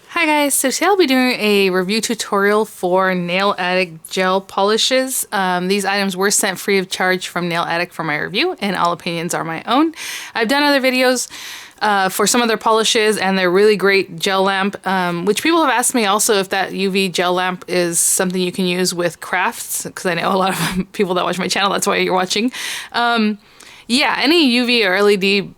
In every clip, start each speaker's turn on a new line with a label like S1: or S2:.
S1: Hi guys, so today I'll be doing a review tutorial for Nail Addict gel polishes. These items were sent free of charge from Nail Addict for my review, and all opinions are my own. I've done other videos for some of their polishes, and they're really great gel lamp, which people have asked me also if that UV gel lamp is something you can use with crafts, because I know a lot of people that watch my channel, that's why you're watching. Yeah, any UV or LED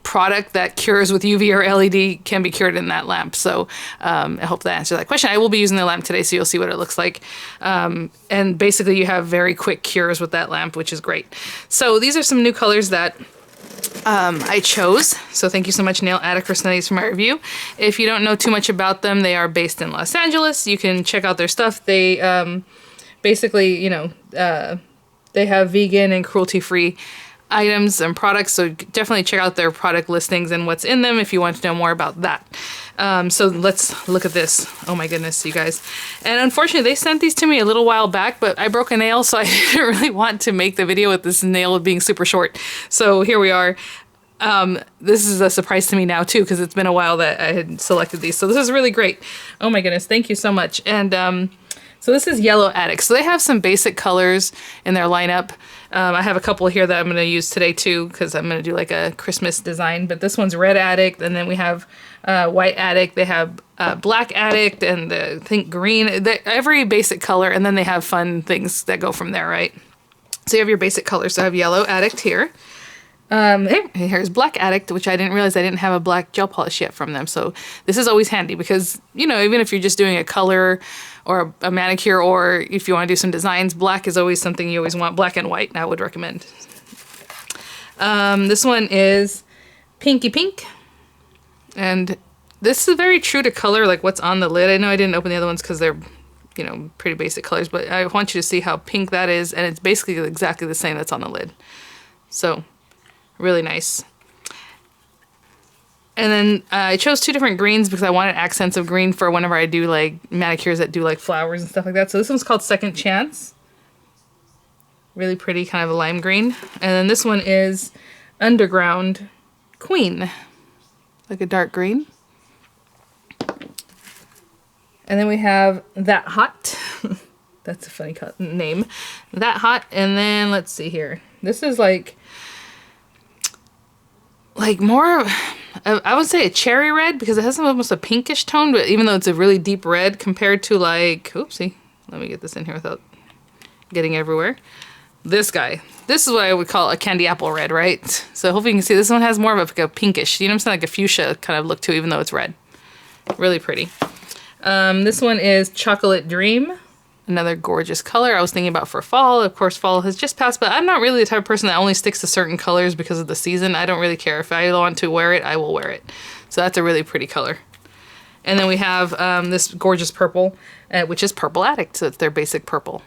S1: product that cures with UV or LED can be cured in that lamp. So I hope that answers that question. I will be using the lamp today, so you'll see what it looks like. And basically you have very quick cures with that lamp, which is great. So these are some new colors that I chose. So thank you so much, Nail Addict, for sending these for my review. If you don't know too much about them, they are based in Los Angeles. You can check out their stuff. They basically, they have vegan and cruelty-free items and products, so definitely check out their product listings and what's in them if you want to know more about that. So let's look at this. Oh my goodness, you guys. And unfortunately, they sent these to me a little while back, but I broke a nail, so I didn't really want to make the video with this nail being super short. So here we are. This is a surprise to me now too, because it's been a while that I had selected these. So this is really great. Oh my goodness, thank you so much. And so this is Yellow Addict. So they have some basic colors in their lineup. I have a couple here that I'm going to use today too, because I'm going to do like a Christmas design. But this one's Red Addict, and then we have White Addict. They have Black Addict, and I think green. Every basic color, and then they have fun things that go from there, right? So you have your basic colors. So I have Yellow Addict here. Here's Black Addict, which I didn't realize I didn't have a black gel polish yet from them. So this is always handy because, even if you're just doing a color or a manicure, or if you want to do some designs, black is always something you always want. Black and white, I would recommend. This one is Pinky Pink. And this is very true to color, like what's on the lid. I know I didn't open the other ones because they're, pretty basic colors, but I want you to see how pink that is. And it's basically exactly the same that's on the lid. So really nice. And then I chose two different greens because I wanted accents of green for whenever I do like manicures that do like flowers and stuff like that. So this one's called Second Chance. Really pretty, kind of a lime green. And then this one is Underground Queen. Like a dark green. And then we have That Hot. That's a funny name. That Hot. And then let's see here. This is like more, I would say a cherry red, because it has almost a pinkish tone, but even though it's a really deep red compared to like, oopsie, let me get this in here without getting everywhere. This guy, this is what I would call a candy apple red, right? So hopefully you can see this one has more of a pinkish, I'm saying, like a fuchsia kind of look to it, even though it's red. Really pretty. This one is Chocolate Dream. Another gorgeous color I was thinking about for fall. Of course, fall has just passed, but I'm not really the type of person that only sticks to certain colors because of the season. I don't really care. If I want to wear it, I will wear it. So that's a really pretty color. And then we have this gorgeous purple, which is Purple Addict. So it's their basic purple.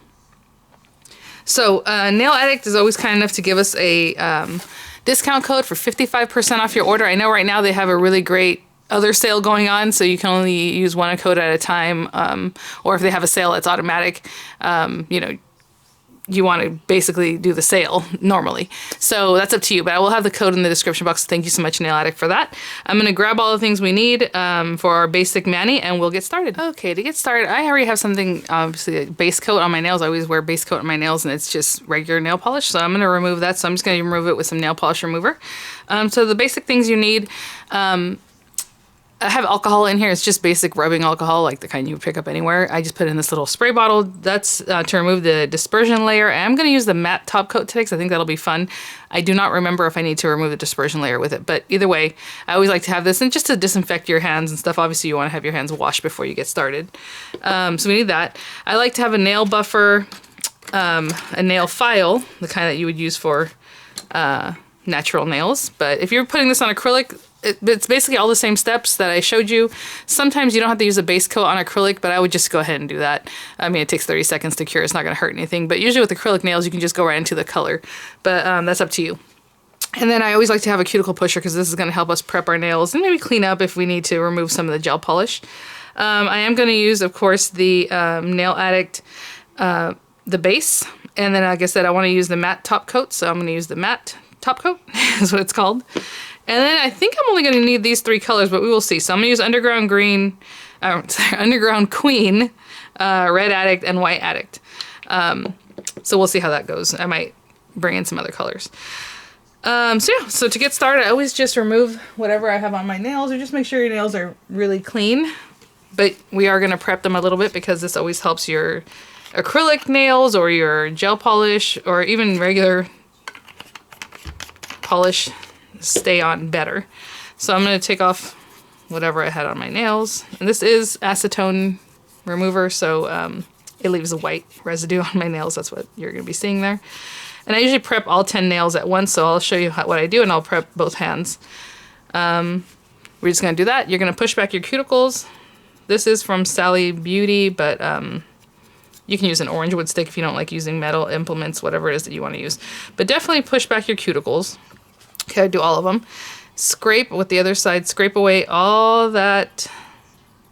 S1: So Nail Addict is always kind enough to give us a discount code for 55% off your order. I know right now they have a really great other sale going on, so you can only use one code at a time, or if they have a sale that's automatic, you want to basically do the sale normally. So that's up to you, but I will have the code in the description box. Thank you so much, Nail Addict, for that. I'm going to grab all the things we need for our basic mani, and we'll get started. Okay, to get started, I already have something, obviously a base coat on my nails. I always wear base coat on my nails, and it's just regular nail polish, so I'm going to remove that. So I'm just going to remove it with some nail polish remover. So the basic things you need, I have alcohol in here. It's just basic rubbing alcohol, like the kind you would pick up anywhere. I just put it in this little spray bottle. That's to remove the dispersion layer. And I'm going to use the matte top coat today because I think that'll be fun. I do not remember if I need to remove the dispersion layer with it, but either way, I always like to have this, and just to disinfect your hands and stuff. Obviously, you want to have your hands washed before you get started. So we need that. I like to have a nail buffer, a nail file, the kind that you would use for natural nails. But if you're putting this on acrylic, it's basically all the same steps that I showed you. Sometimes you don't have to use a base coat on acrylic, but I would just go ahead and do that. I mean, it takes 30 seconds to cure. It's not going to hurt anything. But usually with acrylic nails, you can just go right into the color. But that's up to you. And then I always like to have a cuticle pusher because this is going to help us prep our nails and maybe clean up if we need to remove some of the gel polish. I am going to use, of course, the Nail Addict, the base. And then, like I said, I want to use the matte top coat. So I'm going to use the matte top coat is what it's called. And then I think I'm only going to need these 3 colors, but we will see. So I'm going to use Underground Green, Underground Queen, Red Addict, and White Addict. So we'll see how that goes. I might bring in some other colors. So yeah, so to get started, I always just remove whatever I have on my nails, or just make sure your nails are really clean. But we are going to prep them a little bit because this always helps your acrylic nails or your gel polish or even regular polish stay on better. So I'm going to take off whatever I had on my nails. And this is acetone remover, so it leaves a white residue on my nails. That's what you're going to be seeing there. And I usually prep all 10 nails at once, so I'll show you what I do, and I'll prep both hands. We're just going to do that. You're going to push back your cuticles. This is from Sally Beauty, but you can use an orange wood stick if you don't like using metal implements, whatever it is that you want to use. But definitely push back your cuticles. Okay, I do all of them. Scrape with the other side, scrape away all that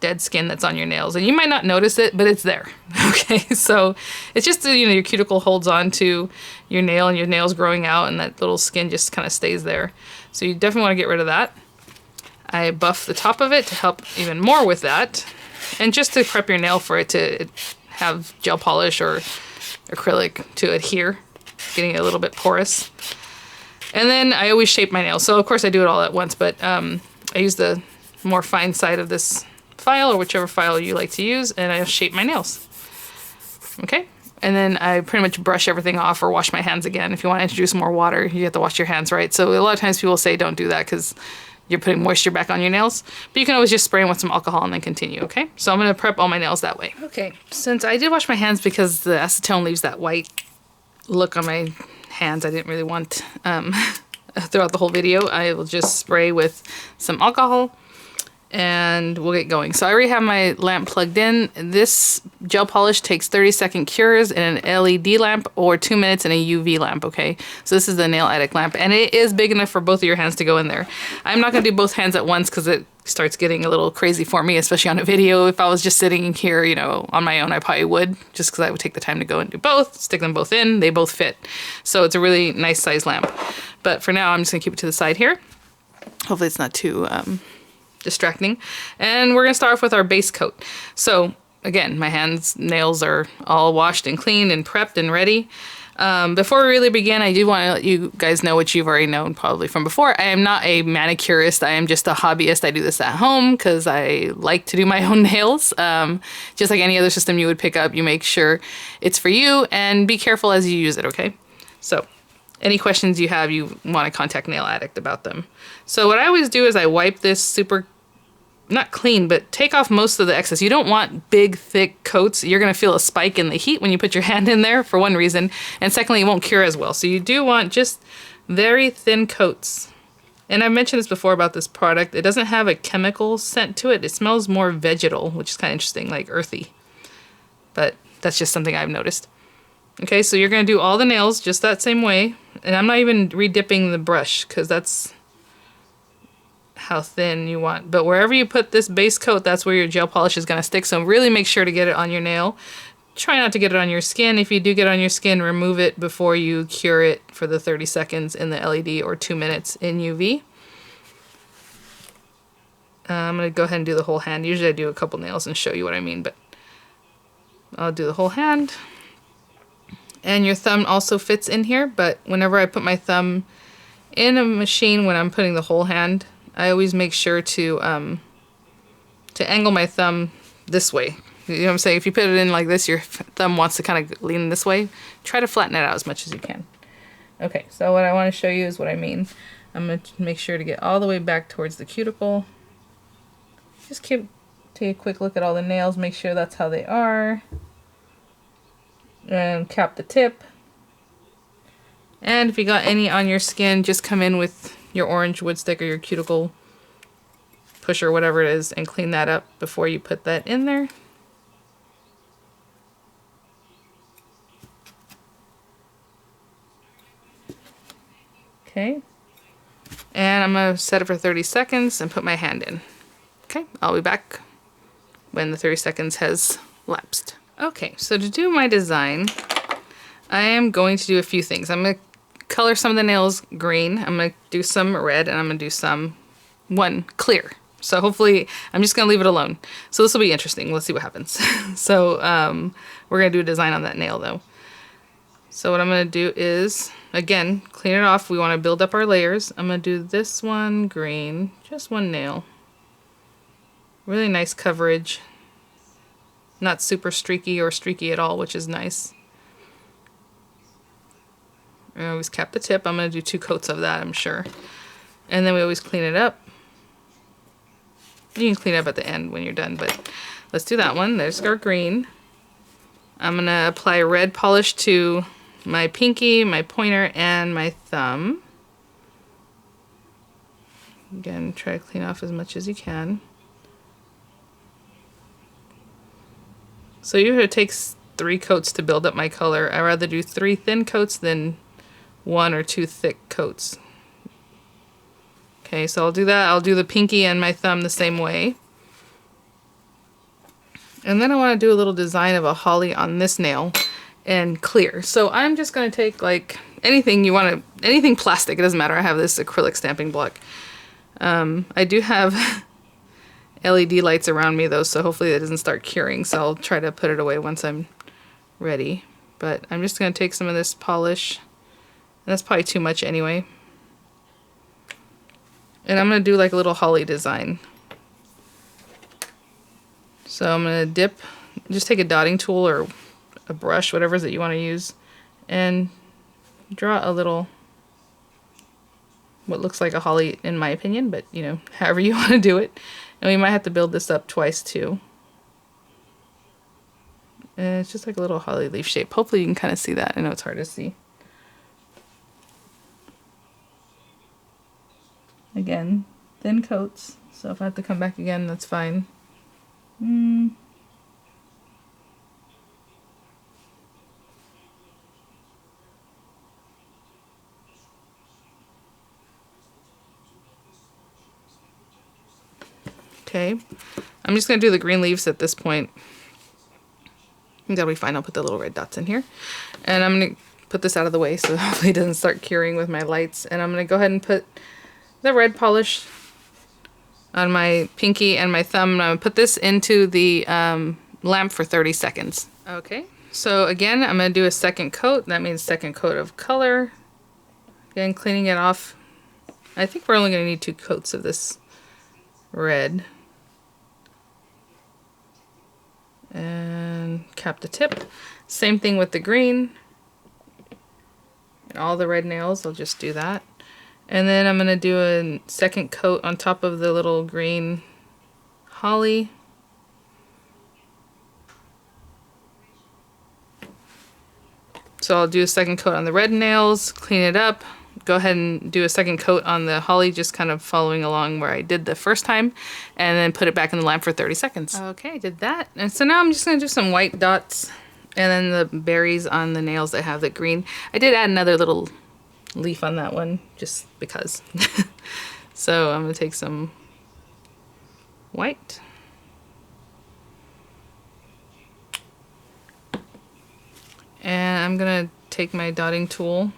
S1: dead skin that's on your nails. And you might not notice it, but it's there. Okay, so it's just, you know, your cuticle holds on to your nail and your nail's growing out and that little skin just kind of stays there. So you definitely want to get rid of that. I buff the top of it to help even more with that. And just to prep your nail for it to have gel polish or acrylic to adhere, getting it a little bit porous. And then I always shape my nails. So of course I do it all at once, but I use the more fine side of this file or whichever file you like to use, and I shape my nails. Okay, and then I pretty much brush everything off or wash my hands again. If you want to introduce more water, you have to wash your hands, right? So a lot of times people say don't do that because you're putting moisture back on your nails, but you can always just spray them with some alcohol and then continue, okay? So I'm going to prep all my nails that way. Okay, since I did wash my hands because the acetone leaves that white look on my hands I didn't really want throughout the whole video, I will just spray with some alcohol and we'll get going. So I already have my lamp plugged in. This gel polish takes 30-second cures in an LED lamp or 2 minutes in a UV lamp, okay? So this is the Nail Addict lamp, and it is big enough for both of your hands to go in there. I'm not gonna do both hands at once because it starts getting a little crazy for me, especially on a video. If I was just sitting here, you know, on my own, I probably would, just because I would take the time to go and do both, stick them both in, they both fit. So it's a really nice size lamp. But for now, I'm just gonna keep it to the side here. Hopefully it's not too distracting. And we're gonna start off with our base coat. So again, my hands, nails are all washed and cleaned and prepped and ready. Before we really begin, I do want to let you guys know what you've already known probably from before. I am not a manicurist. I am just a hobbyist. I do this at home because I like to do my own nails. Just like any other system you would pick up, you make sure it's for you and be careful as you use it, okay? So any questions you have, you want to contact Nail Addict about them. So what I always do is I wipe this super, not clean, but take off most of the excess. You don't want big, thick coats. You're going to feel a spike in the heat when you put your hand in there, for one reason. And secondly, it won't cure as well. So you do want just very thin coats. And I've mentioned this before about this product. It doesn't have a chemical scent to it. It smells more vegetal, which is kind of interesting, like earthy. But that's just something I've noticed. Okay, so you're going to do all the nails just that same way. And I'm not even re-dipping the brush because that's how thin you want. But wherever you put this base coat, that's where your gel polish is going to stick. So really make sure to get it on your nail. Try not to get it on your skin. If you do get it on your skin, remove it before you cure it for the 30 seconds in the LED or 2 minutes in UV. I'm going to go ahead and do the whole hand. Usually I do a couple nails and show you what I mean, but I'll do the whole hand. And your thumb also fits in here, but whenever I put my thumb in a machine when I'm putting the whole hand, I always make sure to angle my thumb this way. You know what I'm saying? If you put it in like this, your thumb wants to kind of lean this way. Try to flatten it out as much as you can. Okay, so what I want to show you is what I mean. I'm going to make sure to get all the way back towards the cuticle. Just take a quick look at all the nails, make sure that's how they are. And cap the tip. And if you got any on your skin, just come in with your orange wood stick or your cuticle pusher, whatever it is, and clean that up before you put that in there. Okay. And I'm going to set it for 30 seconds and put my hand in. Okay, I'll be back when the 30 seconds has lapsed. Okay, so to do my design, I am going to do a few things. I'm going to color some of the nails green. I'm going to do some red, and I'm going to do one clear. So hopefully, I'm just going to leave it alone. So this will be interesting. Let's see what happens. So we're going to do a design on that nail though. So what I'm going to do is, again, clean it off. We want to build up our layers. I'm going to do this one green, just one nail. Really nice coverage. Not super streaky or streaky at all, which is nice. I always cap the tip. I'm going to do 2 coats of that, I'm sure. And then we always clean it up. You can clean it up at the end when you're done, but let's do that one. There's our green. I'm going to apply red polish to my pinky, my pointer, and my thumb. Again, try to clean off as much as you can. So usually it takes 3 coats to build up my color. I'd rather do 3 thin coats than 1 or 2 thick coats. Okay, so I'll do that. I'll do the pinky and my thumb the same way. And then I want to do a little design of a holly on this nail and clear. So I'm just going to take like anything you want to, anything plastic, it doesn't matter. I have this acrylic stamping block. I do have LED lights around me though, so hopefully it doesn't start curing. So I'll try to put it away once I'm ready. But I'm just going to take some of this polish. That's probably too much anyway. And I'm going to do like a little holly design. So I'm going to dip, just take a dotting tool or a brush, whatever that you want to use, and draw a little, what looks like a holly in my opinion, but you know, however you want to do it. And we might have to build this up twice too. And it's just like a little holly leaf shape. Hopefully you can kind of see that. I know it's hard to see. Again, thin coats, so if I have to come back again, that's fine. Okay, I'm just going to do the green leaves at this point. I think that'll be fine. I'll put the little red dots in here. And I'm going to put this out of the way so hopefully it doesn't start curing with my lights. And I'm going to go ahead and put the red polish on my pinky and my thumb. And I'm going to put this into the lamp for 30 seconds. Okay, so again, I'm going to do a second coat. That means second coat of color. Again, cleaning it off. I think we're only going to need 2 coats of this red. And cap the tip. Same thing with the green. And all the red nails, I'll just do that. And then I'm going to do a second coat on top of the little green holly. So I'll do a second coat on the red nails, clean it up, go ahead and do a second coat on the holly, just kind of following along where I did the first time, and then put it back in the lamp for 30 seconds. Okay, I did that. And so now I'm just going to do some white dots and then the berries on the nails that have the green. I did add another little leaf on that one just because. So I'm going to take some white. And I'm going to take my dotting tool.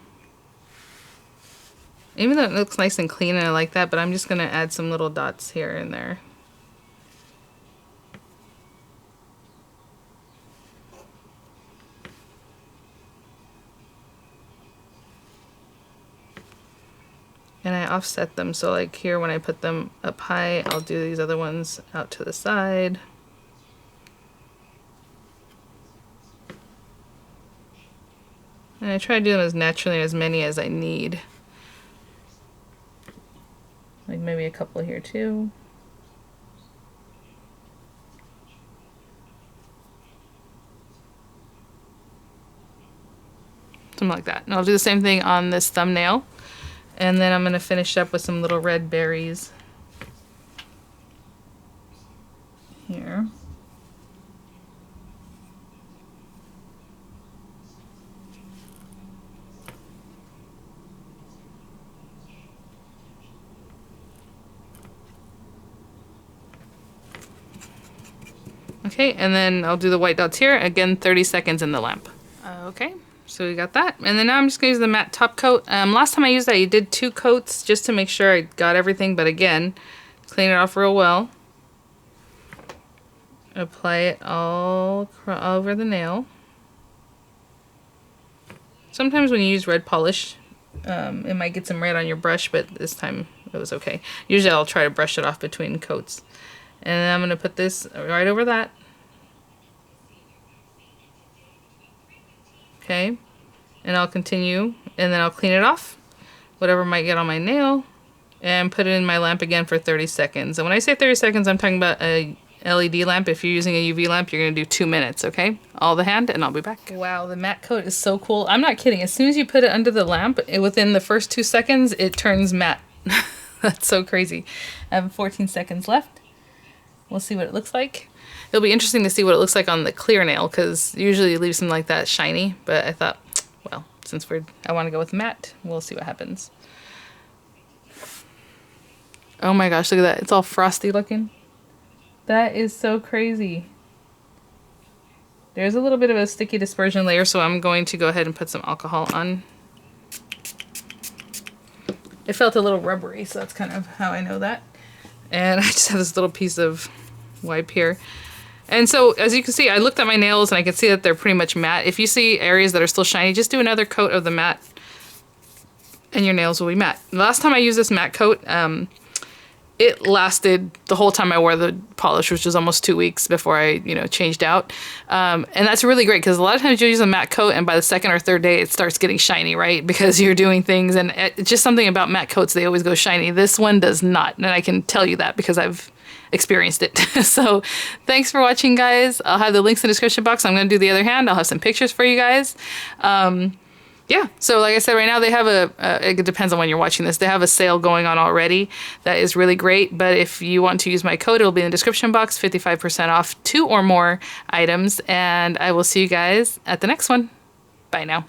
S1: Even though it looks nice and clean and I like that, but I'm just going to add some little dots here and there. And I offset them, so like here when I put them up high, I'll do these other ones out to the side. And I try to do them as naturally, as many as I need. Like maybe a couple here too. Something like that. And I'll do the same thing on this thumbnail. And then I'm going to finish up with some little red berries here. Okay, and then I'll do the white dots here. Again, 30 seconds in the lamp. Okay, So we got that. And then now I'm just going to use the matte top coat. Last time I used that, I did 2 coats just to make sure I got everything. But again, clean it off real well. Apply it all over the nail. Sometimes when you use red polish, it might get some red on your brush, but this time it was okay. Usually I'll try to brush it off between coats. And then I'm going to put this right over that. Okay, and I'll continue, and then I'll clean it off, whatever might get on my nail, and put it in my lamp again for 30 seconds. And when I say 30 seconds, I'm talking about a LED lamp. If you're using a UV lamp, you're going to do 2 minutes, okay? All the hand, and I'll be back. Wow, the matte coat is so cool. I'm not kidding. As soon as you put it under the lamp, within the first 2 seconds, it turns matte. That's so crazy. I have 14 seconds left. We'll see what it looks like. It'll be interesting to see what it looks like on the clear nail, because usually it leaves them like that shiny, but I thought, well, since I want to go with matte, we'll see what happens. Oh my gosh, look at that. It's all frosty looking. That is so crazy. There's a little bit of a sticky dispersion layer, so I'm going to go ahead and put some alcohol on. It felt a little rubbery, so that's kind of how I know that. And I just have this little piece of wipe here. And so, as you can see, I looked at my nails and I can see that they're pretty much matte. If you see areas that are still shiny, just do another coat of the matte and your nails will be matte. The last time I used this matte coat, it lasted the whole time I wore the polish, which was almost 2 weeks before I, changed out. And that's really great because a lot of times you use a matte coat and by the 2nd or 3rd day it starts getting shiny, right? Because you're doing things, and it's just something about matte coats, they always go shiny. This one does not, and I can tell you that because I've experienced it. So thanks for watching, guys. I'll have the links in the description box. I'm going to do the other hand. I'll have some pictures for you guys. Yeah, so like I said, right now they have it depends on when you're watching this, they have a sale going on already that is really great. But if you want to use my code, it'll be in the description box, 55% off 2 or more items. And I will see you guys at the next one. Bye now.